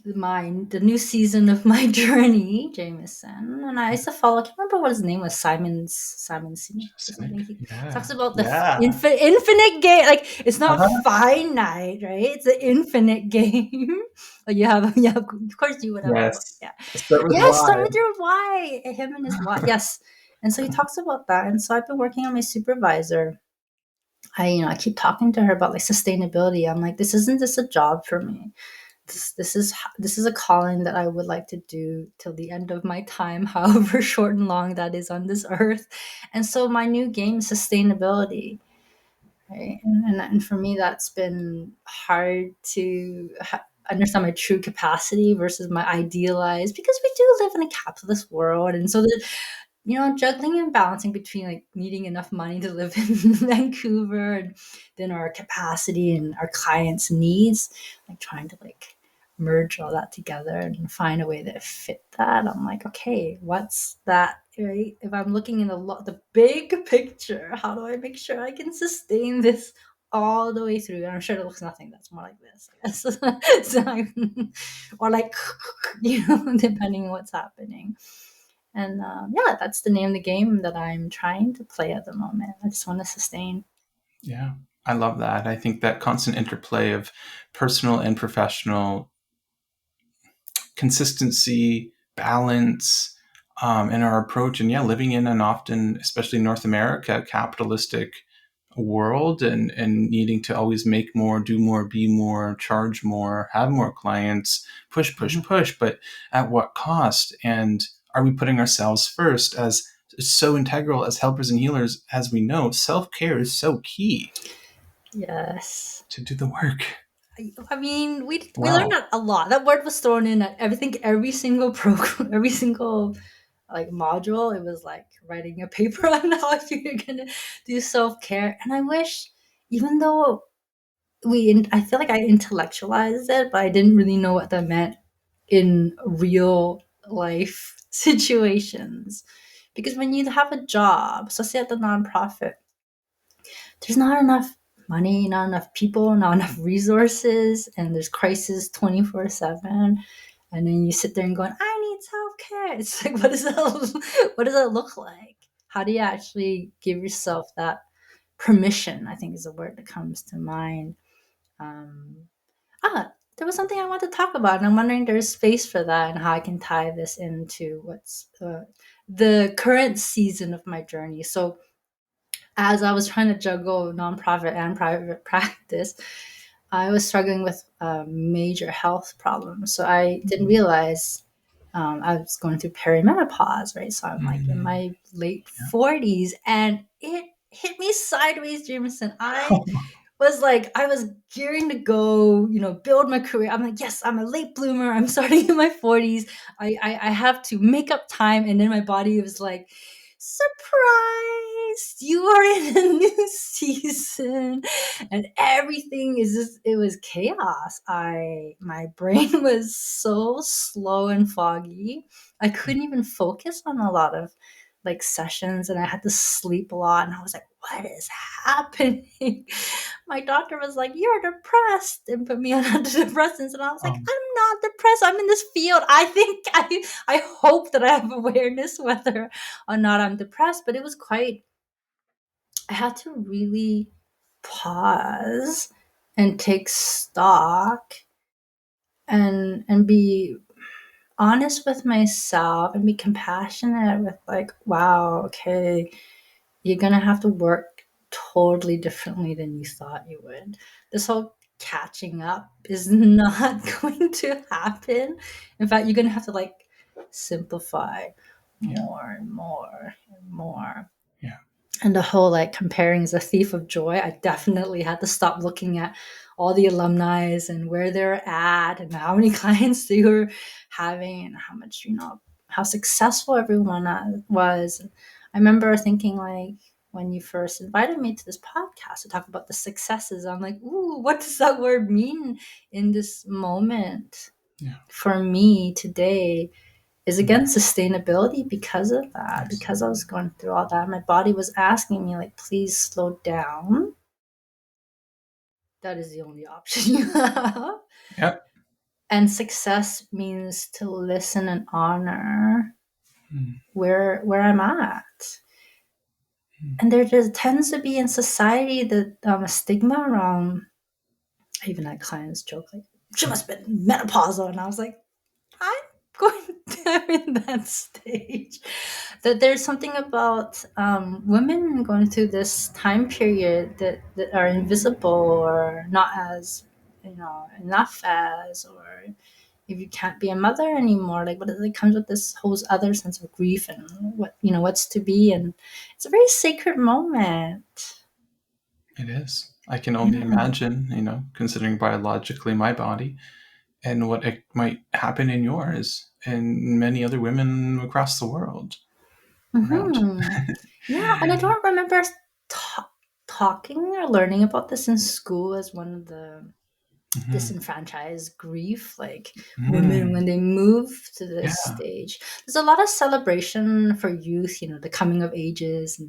the new season of my journey, Jameson. And I used to follow, I can't remember what his name was, Simon Sinek or something. Cynic. He Yeah. talks about the Yeah. infinite game. Like, it's not Uh-huh. finite, right? It's an infinite game. Like, you have, of course you would have a, Yes. yeah. Start with Yes, why. start with your why. Him and his why. Yes. And so he talks about that. And so I've been working on my supervisor. I keep talking to her about like sustainability. I'm like, this isn't just a job for me. This is a calling that I would like to do till the end of my time, however short and long that is on this earth. And so my new game is sustainability, right? And for me, that's been hard to understand my true capacity versus my idealized, because we do live in a capitalist world, and so juggling and balancing between like needing enough money to live in Vancouver and then our capacity and our clients' needs, like trying to like merge all that together and find a way that fit that. I'm like, okay, what's that? Right? If I'm looking in the big picture, how do I make sure I can sustain this all the way through? And I'm sure it looks nothing that's more like this, I guess. Or like, depending on what's happening. And yeah, that's the name of the game that I'm trying to play at the moment. I just want to sustain. Yeah. I love that. I think that constant interplay of personal and professional consistency, balance, in our approach, and yeah, living in an often, especially North America, capitalistic world, and needing to always make more, do more, be more, charge more, have more clients, push, push, Mhm. push, but at what cost? And are we putting ourselves first? As so integral as helpers and healers, as we know, self-care is so key Yes. to do the work I mean, we learned well. that a lot. That word was thrown in at I think every single program, every single like module. It was like writing a paper on how you're gonna do self care. And I wish, even though I feel like I intellectualized it, but I didn't really know what that meant in real life situations. Because when you have a job, so say at the nonprofit, there's not enough money, not enough people, not enough resources, and there's crisis 24/7. And then you sit there and going, I need self care. It's like, what does that what does that look like? How do you actually give yourself that permission? I think is a word that comes to mind. Um, there was something I want to talk about, and I'm wondering if there's space for that and how I can tie this into what's the current season of my journey. So as I was trying to juggle nonprofit and private practice, I was struggling with major health problems. So I didn't realize I was going through perimenopause, right? So I'm like in Mm, my late yeah. 40s, and it hit me sideways, Jameson. Oh, I was gearing to go, build my career. I'm like, yes, I'm a late bloomer. I'm starting in my 40s. I have to make up time. And then my body was like, surprise, you are in a new season. And everything is just, it was chaos. My brain was so slow and foggy. I couldn't even focus on a lot of like sessions, and I had to sleep a lot, and I was like, what is happening? My doctor was like, you're depressed, and put me on antidepressants, and I was like, um, I'm not depressed. I'm in this field. I think I hope that I have awareness whether or not I'm depressed. But it was quite, I had to really pause and take stock and be honest with myself and be compassionate with like, wow, okay, you're gonna have to work totally differently than you thought you would. This whole catching up is not going to happen. In fact, you're gonna have to like simplify yeah. more and more and more. Yeah. And the whole like comparing is a thief of joy. I definitely had to stop looking at all the alumni and where they're at and how many clients they were having and how much, how successful everyone was. And I remember thinking like, when you first invited me to this podcast to talk about the successes, I'm like, ooh, what does that word mean in this moment Yeah. for me today? Is Mm, again sustainability because of that, because I was absolutely. going through all that. My body was asking me, like, please slow down. That is the only option you have. Yep. And success means to listen and honor Mm. where I'm at. And there just tends to be in society that a stigma around. Even had clients joke like, "She must have been menopausal," and I was like, I'm going. I'm in that stage. That there's something about women going through this time period that are invisible or not as enough as, or if you can't be a mother anymore, like what it comes with this whole other sense of grief and what's to be, and it's a very sacred moment. It is. I can only Yeah. imagine, considering biologically my body and what it might happen in yours and many other women across the world around. Yeah, and I don't remember ta- talking or learning about this in school as one of the Mhm. disenfranchised grief, like women Mm. when they move to Yeah. this stage. There's a lot of celebration for youth, the coming of ages,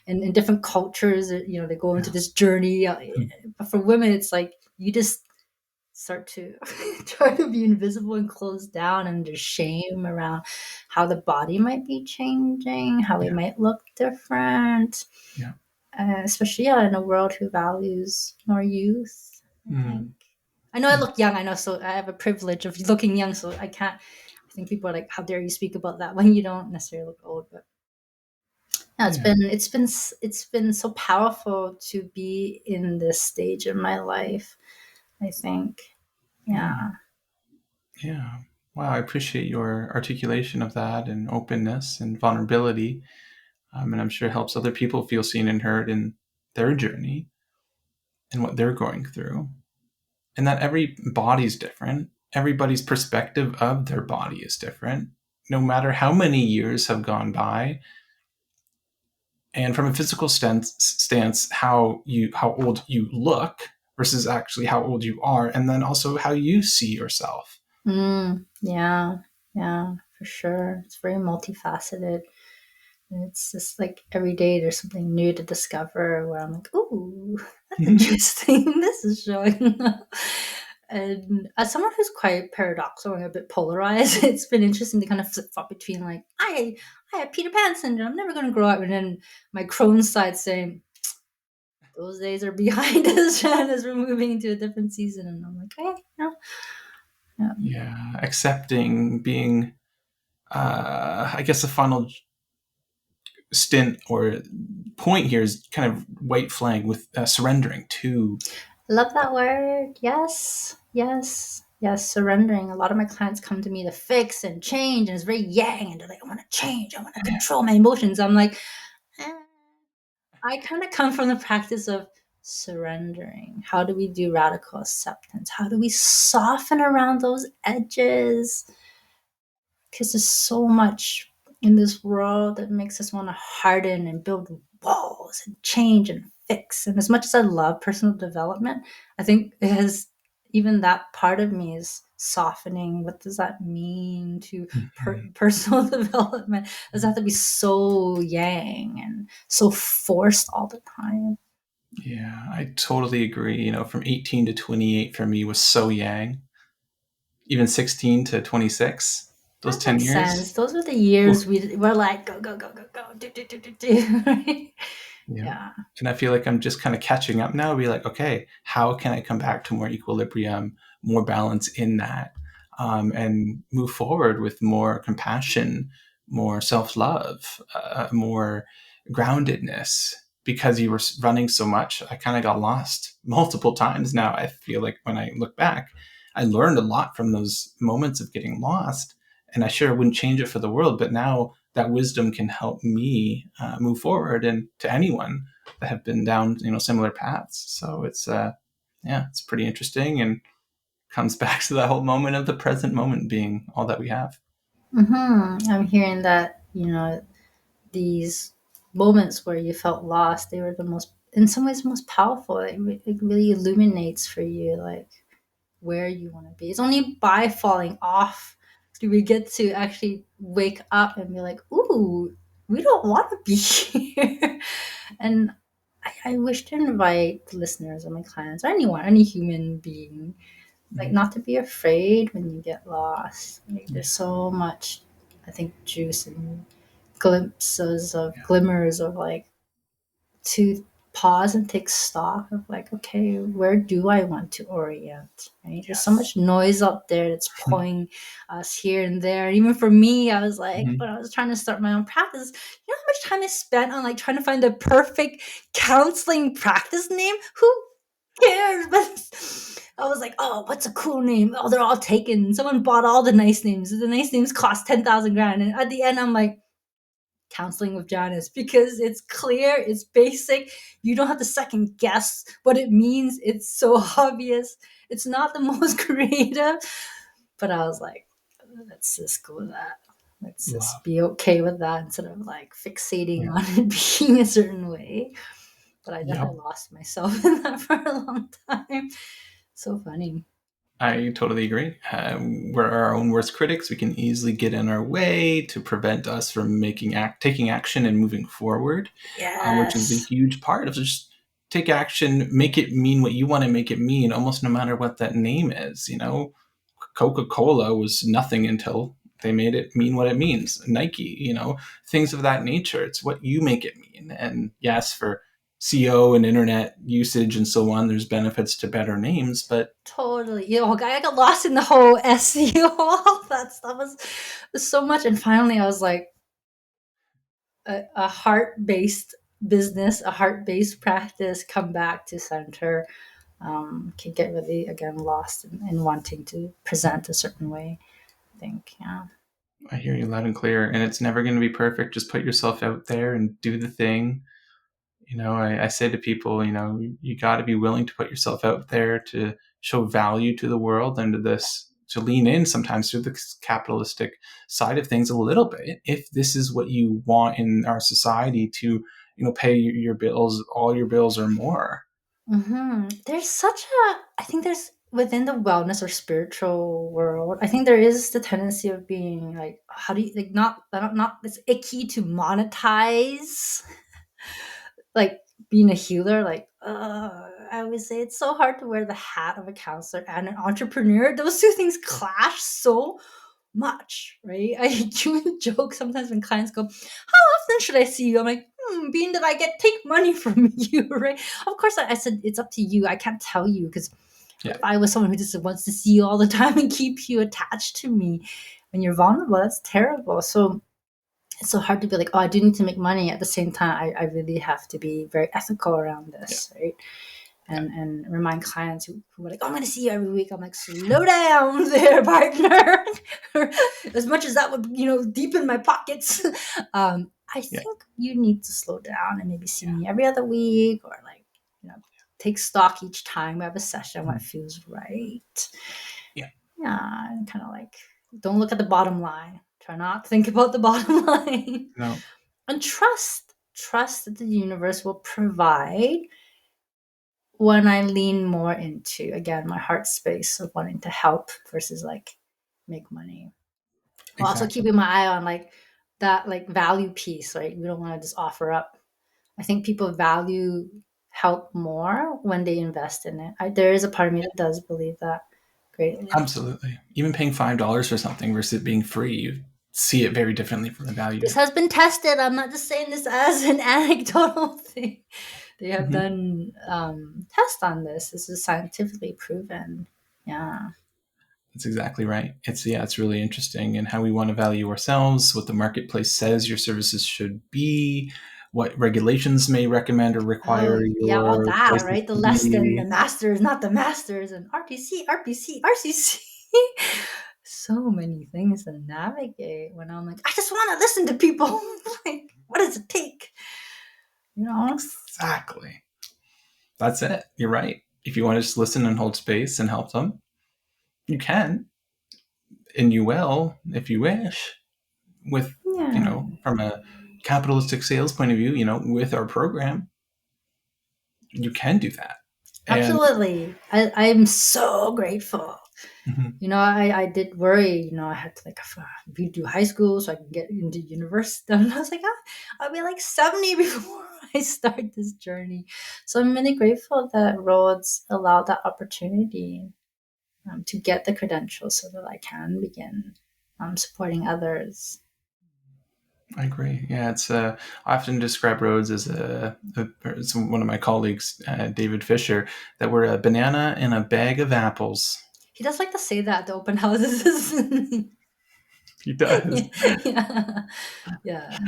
and in different cultures, they go into Yeah. this journey. Mm. But for women, it's like you just start to try to be invisible and closed down, and there's shame around how the body might be changing, how Yeah. it might look different, Yeah. especially in a world who values more youth, I think. Mm. I know I Yeah. look young, I know, so I have a privilege of looking young, so I think people are like, how dare you speak about that when you don't necessarily look old. But no, Yeah. it's been so powerful to be in this stage of my life, I think. Yeah. Yeah. Yeah. Wow. I appreciate your articulation of that and openness and vulnerability. And I'm sure it helps other people feel seen and heard in their journey and what they're going through. And that every body's different. Everybody's perspective of their body is different, no matter how many years have gone by. And from a physical stance, how old you look versus actually how old you are, and then also how you see yourself. Yeah, yeah, for sure. It's very multifaceted. And it's just like every day there's something new to discover where I'm like, ooh, that's interesting. This is showing up. And as someone who's quite paradoxical and a bit polarized, it's been interesting to kind of flip flop between like, I have Peter Pan syndrome, I'm never going to grow up. And then my Crohn's side saying, those days are behind us, Jen, as we're moving into a different season. And I'm like, hey, yeah. Yeah, accepting being, I guess, the final stint or point here is kind of white flag with surrendering to. Love that word. Yes, yes, yes. Surrendering. A lot of my clients come to me to fix and change, and it's very yang, and they're like, I want to change, I want to Yeah. control my emotions. I'm like, eh. I kind of come from the practice of surrendering. How do we do radical acceptance? How do we soften around those edges? Because there's so much in this world that makes us want to harden and build walls and change and fix. And as much as I love personal development, I think it has even that part of me is softening. What does that mean to Mhm. personal development? Does it have to be so yang and so forced all the time? Yeah, I totally agree. From 18 to 28 for me was so yang. Even 16 to 26, those That 10 makes years. sense. Those were the Ooh, years we're like, go, go, go, go, go, do, do, do, do, do. Right? yeah. Yeah. And I feel like I'm just kind of catching up now. Be like, okay, how can I come back to more equilibrium, more balance in that, and move forward with more compassion, more self love, more groundedness? Because you were running so much, I kind of got lost multiple times. Now I feel like when I look back, I learned a lot from those moments of getting lost, and I sure wouldn't change it for the world. But now that wisdom can help me move forward, and to anyone that have been down similar paths. So it's pretty interesting, and comes back to that whole moment of the present moment being all that we have. I'm hearing that, these moments where you felt lost, they were the most, in some ways, most powerful. It really illuminates for you, like, where you want to be. It's only by falling off do we get to actually wake up and be like, ooh, we don't want to be here. And I wish to invite the listeners or my clients or anyone, any human being, like Mhm. not to be afraid when you get lost. Like there's Yeah. so much, I think, juice and glimpses of Yeah. glimmers of like to pause and take stock of like, okay, where do I want to orient? Right? There's so Yes. much noise out there that's pulling us here and there. Even for me, I was like, Mhm. when I was trying to start my own practice, you know how much time I spent on like trying to find the perfect counseling practice name? Who cares? But I was like, oh, what's a cool name? Oh, they're all taken. Someone bought all the nice names. The nice names cost 10,000 grand. And at the end, I'm like, counseling with Janice, because it's clear, it's basic. You don't have to second guess what it means. It's so obvious. It's not the most creative, but I was like, let's just go with that. Let's just Love. be okay with that instead of like fixating Yeah. on it being a certain way. But I Yep. definitely lost myself in that for a long time. So funny. I totally agree. We're our own worst critics. We can easily get in our way to prevent us from taking action and moving forward, which is a Yes. huge part of just take action, make it mean what you want to make it mean, almost no matter what that name is. Coca-Cola was nothing until they made it mean what it means. Nike, things of that nature. It's what you make it mean. And yes, for SEO and internet usage and so on, there's benefits to better names, but Totally. I got lost in the whole SEO, all that stuff was so much. And finally, I was like, a heart based business, a heart based practice, come back to center, can get really, again, lost in wanting to present a certain way, I think. Yeah. I hear you loud and clear, and it's never going to be perfect. Just put yourself out there and do the thing. I say to people, you got to be willing to put yourself out there to show value to the world and to lean in sometimes through the capitalistic side of things a little bit. If this is what you want in our society to, pay your bills, all your bills or more. There's such a, I think there's within the wellness or spiritual world, I think there is the tendency of being like, how do you like not it's icky to monetize like being a healer. Like I always say it's so hard to wear the hat of a counselor and an entrepreneur. Those two things clash so much, right? I even joke sometimes when clients go, how often should I see you? I'm like, being that I take money from you, right? Of course, I said it's up to you. I can't tell you, because what Yeah, if I was someone who just wants to see you all the time and keep you attached to me when you're vulnerable? That's terrible. So it's so hard to be like, oh, I do need to make money. At the same time, I really have to be very ethical around yeah, this, right? yeah. And remind clients who are like, oh, I'm going to see you every week. I'm like, slow down there, partner. As much as that would, deepen my pockets. I Yeah, think you need to slow down and maybe see yeah, me every other week, or like, take stock each time we have a session, what mhm, feels right. yeah. Yeah, and kind of like, don't look at the bottom line. Try not to think about the bottom line. No, And trust that the universe will provide when I lean more into, again, my heart space of wanting to help versus like make money. While also exactly. keeping my eye on like that like value piece, right? We don't want to just offer up. I think people value help more when they invest in it. There is a part of me that does believe that greatly. Absolutely. Even paying $5 for something versus it being free, you see it very differently from the value. This has been tested. I'm not just saying this as an anecdotal thing. They have Mhm. done tests on this. This is scientifically proven. Yeah. That's exactly right. It's really interesting and how we want to value ourselves, what the marketplace says your services should be, what regulations may recommend or Oh, require yeah, all your that, places right? The to less than the be. masters, not the masters, and RPC. So many things to navigate when I'm like, I just want to listen to people. Like, what does it take? You know? Exactly. That's it. You're right. If you want to just listen and hold space and help them, you can, and you will if you wish. With, Yeah, from a capitalistic sales point of view, with our program, you can do that. And absolutely. I'm so grateful. mhm, I did worry, I had to like redo high school so I can get into university. And I was like, I'll be like 70 before I start this journey. So I'm really grateful that Rhodes allowed that opportunity. to get the credentials so that I can begin supporting others. I agree. Yeah, it's I often describe Rhodes as it's one of my colleagues, David Fisher, that we're a banana in a bag of apples. He does like to say that at the open houses. He does. Yeah, yeah,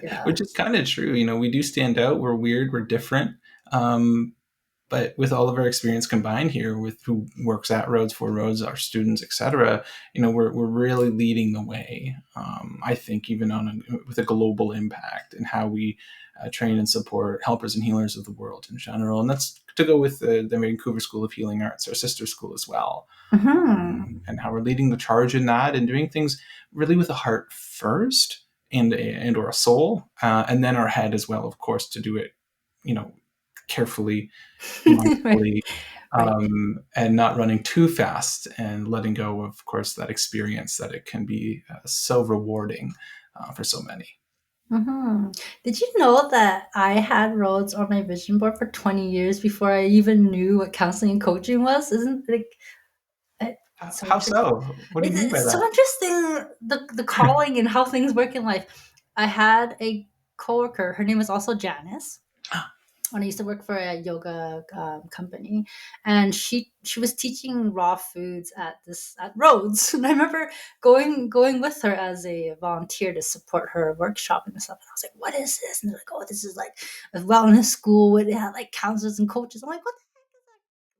yeah. Which is kind of true. We do stand out. We're weird. We're different. But with all of our experience combined here, with who works at Rhodes, for Rhodes, our students, etc., we're really leading the way. I think even with a global impact in how we train and support helpers and healers of the world in general, and that's to go with the Vancouver School of Healing Arts, our sister school as well, Mm-hmm. and how we're leading the charge in that and doing things really with a heart first and or a soul, and then our head as well, of course, to do it, carefully, Right, mindfully, right. and not running too fast, and letting go of course, that experience that it can be so rewarding for so many. Mm-hmm. Did you know that I had Rhodes on my vision board for 20 years before I even knew what counseling and coaching was? Isn't like it's so How interesting. so? What do you mean by It's so that? interesting the calling and how things work in life. I had a coworker. Her name was also Janice. When I used to work for a yoga company, and she was teaching raw foods at Rhodes, and I remember going with her as a volunteer to support her workshop and stuff. And I was like, "What is this?" And they're like, "Oh, this is like a wellness school where they have like counselors and coaches." I'm like, "What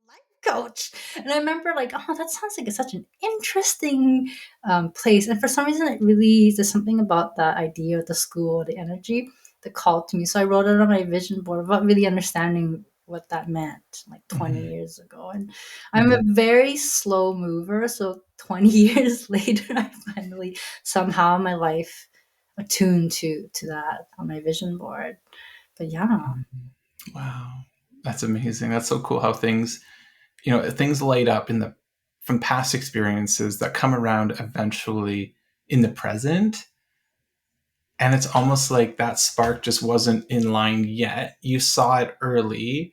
life coach?" And I remember like, oh, that sounds like it's such an interesting place. And for some reason, it really there's something about that idea of the school, the energy that called to me. So I wrote it on my vision board without really understanding what that meant like 20 Mhm. years ago. And I'm a Mhm. very slow mover. So 20 years later, I finally somehow my life attuned to that on my vision board. But yeah, Mhm. Wow, that's amazing. That's so cool how things light up from past experiences that come around eventually in the present. And it's almost like that spark just wasn't in line yet. You saw it early,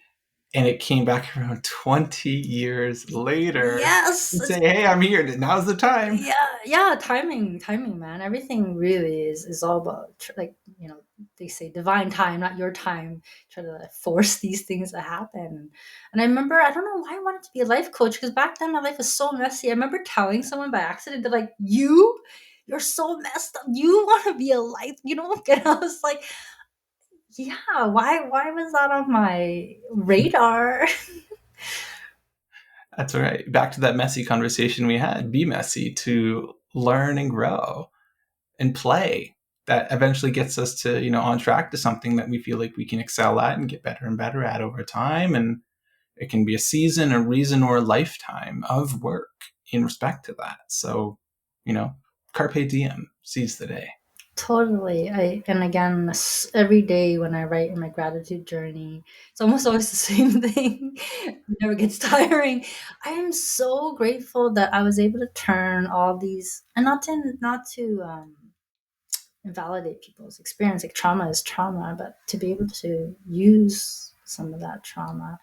and it came back around 20 years later yes, and say, hey, I'm here. Now's the time. yeah, timing, man. Everything really is all about like, they say divine time, not your time. Try to force these things to happen. And I remember, I don't know why I wanted to be a life coach, because back then my life was so messy. I remember telling someone by accident, they're like, you're so messed up, you want to be a life, and I was like, yeah, why was that on my radar? That's right. Back to that messy conversation we had. Be messy to learn and grow and play. That eventually gets us to, on track to something that we feel like we can excel at and get better and better at over time. And it can be a season, a reason, or a lifetime of work in respect to that. So, you know, carpe diem, seize the day. Totally. And again, every day when I write in my gratitude journey, it's almost always the same thing. It never gets tiring. I am so grateful that I was able to turn all these, and not to invalidate people's experience. Like trauma is trauma, but to be able to use some of that trauma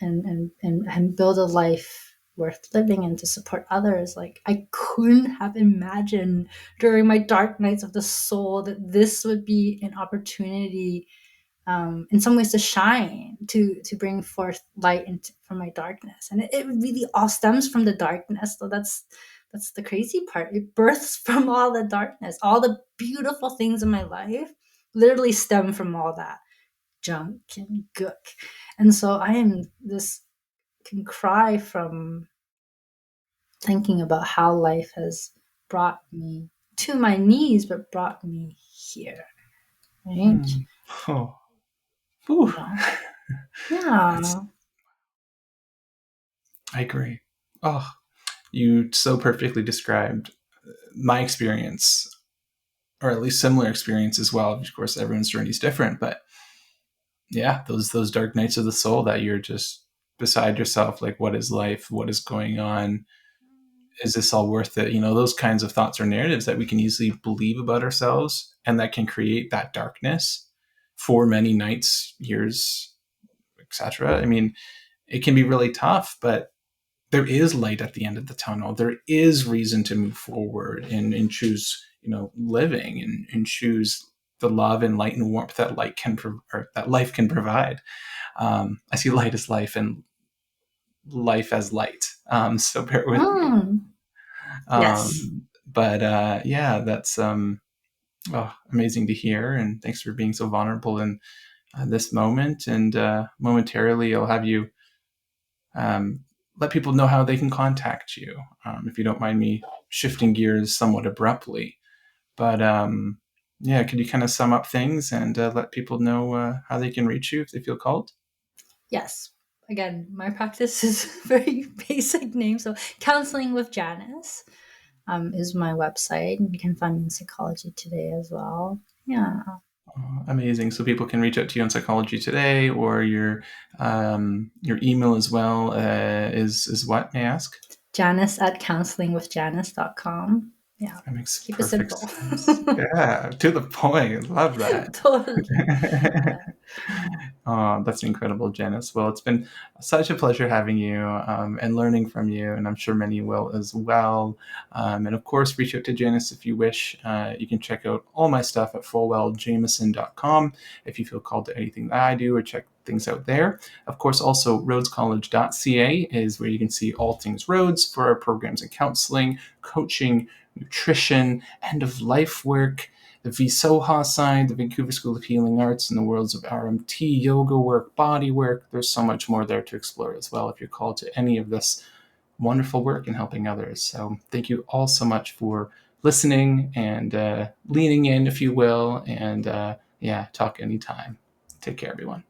and build a life worth living and to support others. Like I couldn't have imagined during my dark nights of the soul that this would be an opportunity, in some ways, to shine, to bring forth light from my darkness. And it really all stems from the darkness. So that's the crazy part. It births from all the darkness. All the beautiful things in my life literally stem from all that junk and gook. And so I am this can cry from thinking about how life has brought me to my knees, but brought me here. Right? Mm. Oh, whew. Yeah. Yeah. That's, I agree. Oh, you so perfectly described my experience, or at least similar experience as well. Of course, everyone's journey is different, but yeah, those dark nights of the soul that you're just beside yourself, like, what is life? What is going on? Is this all worth it? Those kinds of thoughts or narratives that we can easily believe about ourselves, and that can create that darkness for many nights, years, etc. I mean, it can be really tough, but there is light at the end of the tunnel. There is reason to move forward and choose, living and choose the love and light and warmth that that life can provide. I see light as life and life as light. So bear with me. Mm, yes. But yeah, that's amazing to hear. And thanks for being so vulnerable in this moment. And momentarily, I'll have you um, let people know how they can contact you, if you don't mind me shifting gears somewhat abruptly. But yeah, could you kind of sum up things and let people know how they can reach you if they feel called? Yes. Again, my practice is very basic name. So, Counseling with Janice is my website. You can find me in Psychology Today as well. Yeah. Amazing. So people can reach out to you on Psychology Today, or your email as well. Is what, may I ask? Janice at counselingwithjanice.com. Yeah. That makes Keep it perfect simple. sense. Yeah, to the point. Love that. Totally. Yeah. Oh, that's incredible, Janice. Well, it's been such a pleasure having you and learning from you, and I'm sure many will as well. And of course, reach out to Janice if you wish. You can check out all my stuff at fullwelljameson.com if you feel called to anything that I do, or check things out there. Of course, also rhodescollege.ca is where you can see all things Rhodes for our programs in counseling, coaching, nutrition, end of life work, the VSOHA side, the Vancouver School of Healing Arts, and the worlds of RMT, yoga work, body work. There's so much more there to explore as well if you're called to any of this wonderful work and helping others. So thank you all so much for listening and leaning in, if you will, and yeah, talk anytime. Take care, everyone.